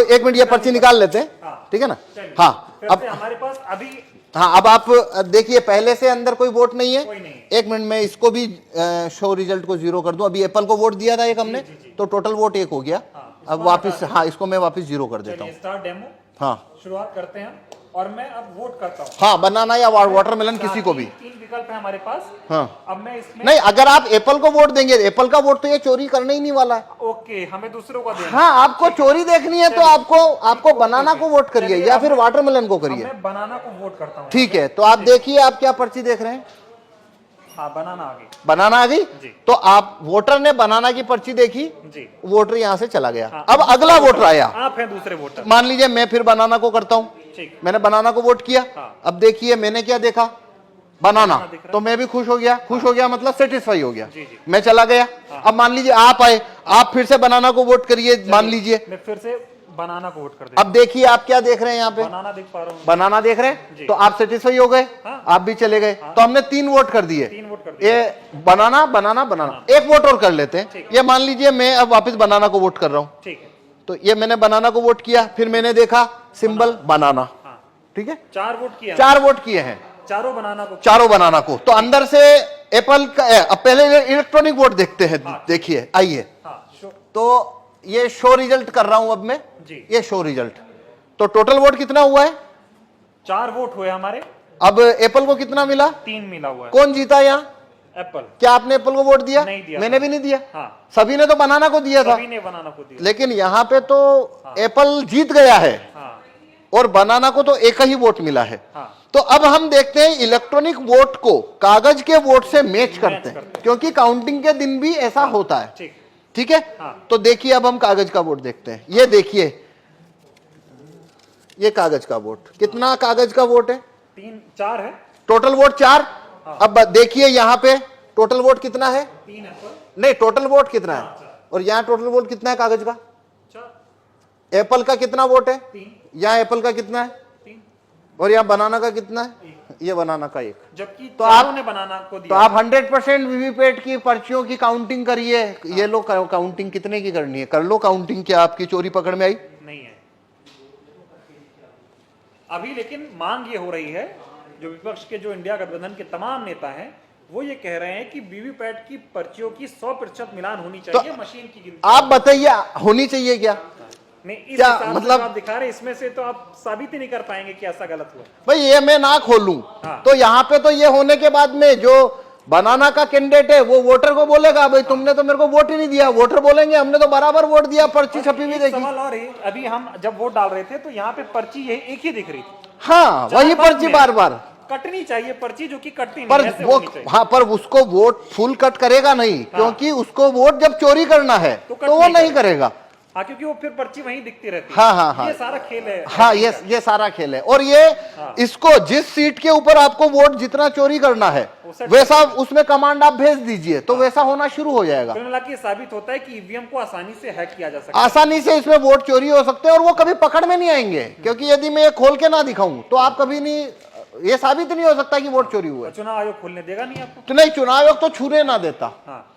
एक मिनट ये पर्ची निकाल लेते हैं, ठीक है ना। हाँ अब हमारे पास अभी, हाँ अब आप देखिए पहले से अंदर कोई वोट नहीं है। कोई नहीं। एक मिनट में इसको भी शो रिजल्ट को 0 कर दूं। अभी एप्पल को वोट दिया था एक हमने, तो टोटल वोट 1 हो गया। अब वापस, हाँ इसको मैं वापस 0 कर देता हूँ। स्टार्ट डेमो, हाँ शुरुआत करते हैं और मैं अब वोट करता हूँ। हाँ, बनाना या वाटरमेलन किसी को भी। 3 विकल्प है हमारे पास। हाँ अब मैं इसमें, नहीं, अगर आप एप्पल को वोट देंगे, एप्पल का वोट तो ये चोरी करने ही नहीं वाला है। ओके, हमें दूसरों का देना। हाँ, आपको चोरी देखनी है तो आपको बनाना को वोट करिए या फिर वाटरमेलन को करिए। मैं बनाना को वोट करता हूँ। ठीक है, तो आप देखिए आप क्या पर्ची देख रहे हैं। हाँ, बनाना आ गई। बनाना आ गई। तो आप वोटर ने बनाना की पर्ची देखी जी, वोटर यहां से चला गया। हाँ, अब अगला वोटर आया, आप हैं दूसरे वोटर। मान लीजिए मैं फिर बनाना को करता हूं। ठीक, मैंने बनाना को वोट किया। हाँ। अब देखिए मैंने क्या देखा, बनाना, दिख रहा है। तो मैं भी खुश हो गया। खुश हो गया मतलब सेटिस्फाई हो गया। जी, जी। मैं चला गया। अब मान लीजिए आप आए, आप फिर से बनाना को वोट करिए, मान लीजिए। मैं फिर से बनाना को वोट कर देता अब देखिए आप क्या देख रहे हैं यहाँ पे, हूँ। बनाना देख पा रहा हूँ। बनाना देख रहे हैं, जी। तो आप सेटिस्फाई हो गए। हाँ। आप भी चले गए। तो हमने 3 वोट कर दिए। 3 वोट कर दिए। ये बनाना बनाना बनाना, एक वोट और कर लेते हैं। ये मान लीजिए मैं अब वापस बनाना को वोट कर रहा हूं। ठीक है, तो ये मैंने बनाना को वोट किया, फिर मैंने देखा सिंबल बनाना। हाँ। ठीक है, 4 वोट किया। 4 वोट किए हैं, चारों बनाना को। चारों बनाना को। तो अंदर से एप्पल का, अब पहले इलेक्ट्रॉनिक वोट देखते हैं। देखिए आइए, हाँ, तो ये शो रिजल्ट कर रहा हूं अब मैं जी। ये शो रिजल्ट। तो टोटल वोट कितना हुआ है? 4 वोट हुए हमारे। अब एप्पल को कितना मिला? 3 मिला हुआ है। कौन जीता यहाँ? एप्पल। क्या आपने एप्पल को वोट दिया? नहीं दिया। मैंने भी नहीं दिया। हाँ, सभी ने तो बनाना को दिया था। सभी ने बनाना को दिया। लेकिन यहाँ पे तो एप्पल जीत गया है हाँ, और बनाना को तो एक ही वोट मिला है। हाँ। तो अब हम देखते हैं इलेक्ट्रॉनिक वोट को कागज के वोट से मैच करते हैं, क्योंकि काउंटिंग के दिन भी ऐसा होता है। ठीक, ठीक है। हाँ। तो देखिए अब हम कागज का वोट देखते हैं। ये देखिए, ये कागज का वोट, कितना कागज का वोट है? 4 है। Total vote 4। अब देखिए यहाँ पे टोटल वोट कितना है? 3 एप्पल। नहीं, टोटल वोट कितना है? और यहाँ टोटल वोट कितना है कागज का? 4। एप्पल का कितना वोट है? 3। यहाँ एप्पल का कितना है? 3। और यहाँ बनाना का कितना है? ये बनाना का 1। जबकि तो चारों आप ने बनाना को तो दिया। आप 100% वीवीपैट की पर्चियों की काउंटिंग करिए। ये लो काउंटिंग कितने की करनी है, कर लो काउंटिंग। क्या आपकी चोरी पकड़ में आई? नहीं है अभी, लेकिन मांग ये हो रही है, जो विपक्ष के, जो इंडिया गठबंधन के तमाम नेता हैं, वो ये कह रहे हैं कि वीवीपैट की पर्चियों की 100% मिलान होनी चाहिए। मशीन की गिनती आप बताइए होनी चाहिए क्या? नहीं, इस क्या हिसाब मतलब? से आप दिखा रहे, इसमें से तो आप साबित ही नहीं कर पाएंगे कि ऐसा गलत हुआ। भाई ये मैं ना खोलूं तो यहाँ पे तो ये होने के बाद में जो बनाना का कैंडिडेट है वो वोटर को बोलेगा भाई तुमने तो मेरे को वोट ही नहीं दिया। वोटर बोलेंगे हमने तो बराबर वोट दिया, पर्ची छपी हुई देखी। सवाल और है, अभी हम जब वोट डाल रहे थे तो यहाँ पे पर्ची यही एक ही दिख रही थी। हाँ, वही पर्ची बार बार कटनी चाहिए पर्ची, जो कि कटती नहीं, पर ऐसे वो, होनी चाहिए। हाँ पर उसको वोट फुल कट करेगा नहीं, क्योंकि उसको वोट जब चोरी करना है तो वो नहीं करेगा। हाँ, क्योंकि वो फिर पर्ची वहीं दिखती रहती है। हाँ हाँ हाँ, ये सारा खेल है। हाँ ये सारा खेल है। और ये इसको जिस सीट के ऊपर आपको वोट जितना चोरी करना है वैसा उसमें कमांड आप भेज दीजिए तो वैसा होना शुरू हो जाएगा। कुल मिला के ये साबित होता है कि ईवीएम को आसानी से हैक किया जा सकता है। आसानी से इसमें वोट चोरी हो सकते हैं और वो कभी पकड़ में नहीं आएंगे, क्योंकि यदि मैं ये खोल के ना दिखाऊं तो आप कभी नहीं, ये साबित नहीं हो सकता कि वोट चोरी हुआ है। चुनाव आयोग खोलने देगा नहीं आपको? तो नहीं, चुनाव आयोग तो छूने ना देता। हाँ,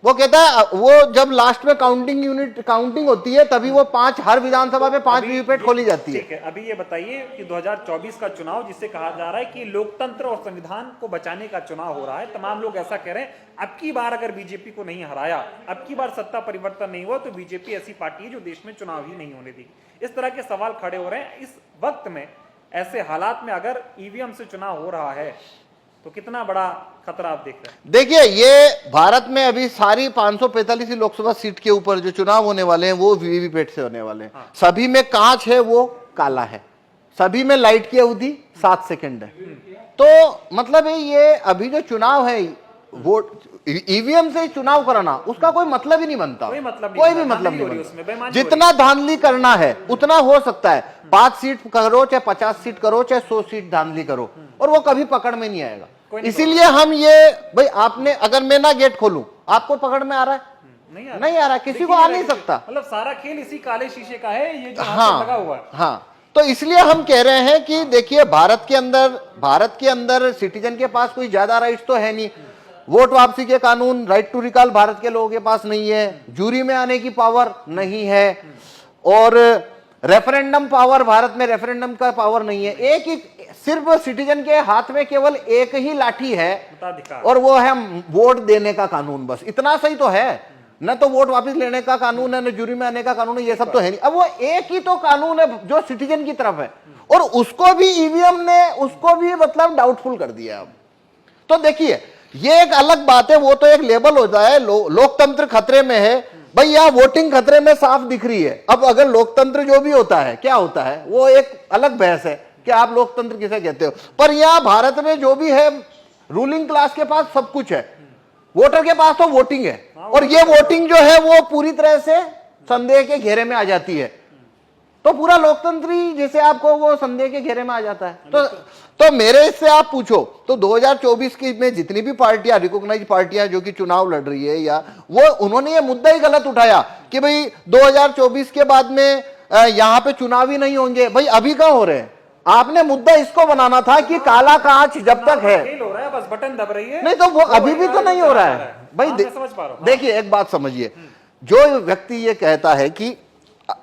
वो कहता है वो जब लास्ट में काउंटिंग होती है तभी वो 5 हर विधानसभा में 5 वीवीपैट खोली जाती है। ठीक है। अभी ये बताइए कि 2024 का चुनाव, जिसे कहा जा रहा है कि लोकतंत्र और संविधान को बचाने का चुनाव हो रहा है, तमाम लोग ऐसा कह रहे हैं, अब की बार अगर बीजेपी को नहीं हराया, अब की बार सत्ता परिवर्तन नहीं हुआ तो बीजेपी ऐसी पार्टी है जो देश में चुनाव ही नहीं होने देगी। इस तरह के सवाल खड़े हो रहे हैं। इस वक्त में, ऐसे हालात में अगर ईवीएम से चुनाव हो रहा है तो कितना बड़ा खतरा आप देख रहे हैं? देखिए, ये भारत में अभी सारी 545 लोकसभा सीट के ऊपर जो चुनाव होने वाले हैं वो वीवीपैट से होने वाले हैं। सभी में कांच है, वो काला है, सभी में लाइट की अवधि 7 सेकंड है। तो मतलब ये अभी जो चुनाव है, वोट ईवीएम से चुनाव कराना उसका कोई मतलब ही नहीं बनता। कोई भी मतलब नहीं बनता। जितना धांधली करना है उतना हो सकता है। 5 सीट करो चाहे 50 सीट करो चाहे 100 सीट धांधली करो, और वो कभी पकड़ में नहीं आएगा। इसीलिए हम ये, भाई आपने, अगर मैं ना गेट खोलूं आपको पकड़ में आ रहा है? नहीं आ रहा, किसी को आ नहीं सकता। मतलब सारा खेल इसी काले शीशे का है, ये जो लगा हुआ है। हाँ, तो इसलिए हम कह रहे हैं कि देखिए भारत के अंदर सिटीजन के पास कोई ज्यादा राइट्स तो है नहीं। वोट वापसी के कानून, राइट टू रिकॉल भारत के लोगों के पास नहीं है, जूरी में आने की पावर नहीं है, और रेफरेंडम पावर, भारत में रेफरेंडम का पावर नहीं है। एक ही सिर्फ सिटीजन के हाथ में केवल एक ही लाठी है मताधिकार। और वो है वोट देने का कानून, बस इतना सही तो है। न तो वोट वापस लेने का कानून है, न जुरी में आने का कानून है, ये सब तो है नहीं। अब वो एक ही तो कानून है जो सिटीजन की तरफ है, और उसको भी ईवीएम ने उसको भी मतलब डाउटफुल कर दिया। अब तो देखिए ये एक अलग बात है, वो तो एक लेबल होता है लोकतंत्र खतरे में है। भाई यहाँ वोटिंग खतरे में साफ दिख रही है। अब अगर लोकतंत्र जो भी होता है क्या होता है वो एक अलग बहस है कि आप लोकतंत्र किसे कहते हो। पर यहाँ भारत में जो भी है, रूलिंग क्लास के पास सब कुछ है, वोटर के पास तो वोटिंग है, और ये वोटिंग जो है वो पूरी तरह से संदेह के घेरे में आ जाती है। तो पूरा लोकतंत्र ही जैसे आपको वो संदेह के घेरे में आ जाता है। तो मेरे से आप पूछो तो 2024 की में जितनी भी पार्टियां, रिकॉग्नाइज पार्टियां जो कि चुनाव लड़ रही है, या वो उन्होंने ये मुद्दा ही गलत उठाया कि भाई 2024 के बाद में यहाँ पे चुनाव ही नहीं होंगे। भाई अभी कहाँ हो रहे हैं? आपने मुद्दा इसको बनाना था कि काला कांच जब तक है, फेल हो रहा है, बस बटन दब रही है। नहीं तो वो अभी भी तो नहीं हो रहा है भाई। समझ पा रहा हूं। देखिए एक बात समझिए, जो व्यक्ति ये कहता है कि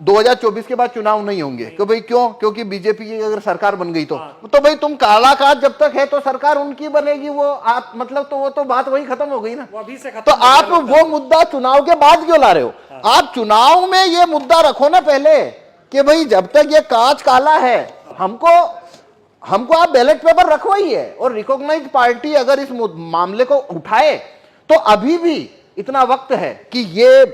2024 के बाद चुनाव नहीं होंगे, कि भाई क्यों? क्योंकि बीजेपी की अगर सरकार बन गई तो भाई तुम काला कांच जब तक है तो सरकार उनकी बनेगी, वो आप मतलब तो वो तो बात वही खत्म हो गई ना। वो अभी से खत्म तो हो गया आप वो मुद्दा चुनाव के बाद क्यों ला रहे हो? आप चुनाव में ये मुद्दा रखो ना पहले कि भाई जब तक ये कांच काला है, हमको आप बैलेट पेपर रखवाई है। और रिकॉग्नाइज्ड पार्टी अगर इस मामले को उठाए तो अभी भी इतना वक्त है कि ये